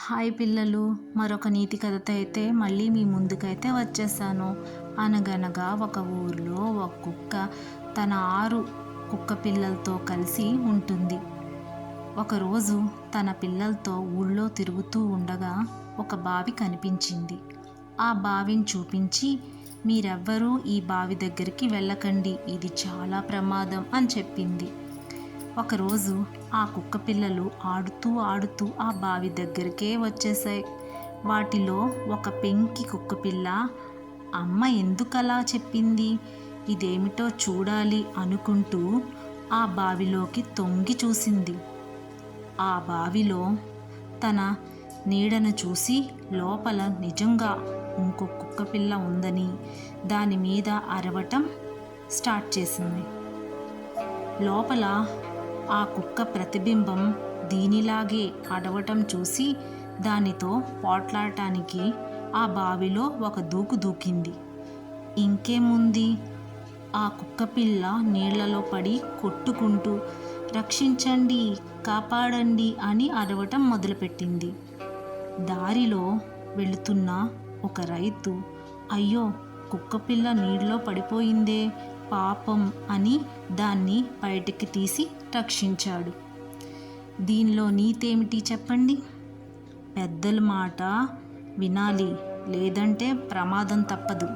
Hi పిల్లలు, మరొక నీతి కథతో అయితే మళ్ళీ మీ ముందుకైతే వచ్చేసాను. అనగనగా ఒక ఊరిలో ఒక కుక్క తన 6 కుక్క పిల్లలతో కలిసి ఉంటుంది. ఒకరోజు తన పిల్లలతో ఊళ్ళో తిరుగుతూ ఉండగా ఒక బావి కనిపించింది. ఆ బావిని చూపించి, మీరెవ్వరూ ఈ బావి దగ్గరికి వెళ్ళకండి, ఇది చాలా ప్రమాదం అని చెప్పింది. ఒకరోజు ఆ కుక్క పిల్లలు ఆడుతూ ఆ బావి దగ్గరికే వచ్చేసాయి. వాటిలో ఒక పెంకి కుక్క పిల్ల, అమ్మ ఎందుకలా చెప్పింది, ఇదేమిటో చూడాలి అనుకుంటూ ఆ బావిలోకి తొంగి చూసింది. ఆ బావిలో తన నీడను చూసి లోపల నిజంగా ఇంకో కుక్క పిల్ల ఉందని దాని మీద అరవటం స్టార్ట్ చేసింది. లోపల ఆ కుక్క ప్రతిబింబం దీనిలాగే అడవటం చూసి దానితో పోట్లాడటానికి ఆ బావిలో ఒక దూకు దూకింది. ఇంకేముంది, ఆ కుక్కపిల్ల నీళ్లలో పడి కొట్టుకుంటూ రక్షించండి, కాపాడండి అని అరవటం మొదలుపెట్టింది. దారిలో వెళుతున్న ఒక రైతు, అయ్యో కుక్కపిల్ల నీళ్ళలో పడిపోయిందే పాపం అని దాన్ని బయటికి తీసి రక్షించాడు. దీనిలో నీతేమిటి చెప్పండి? పెద్దల మాట వినాలి, లేదంటే ప్రమాదం తప్పదు.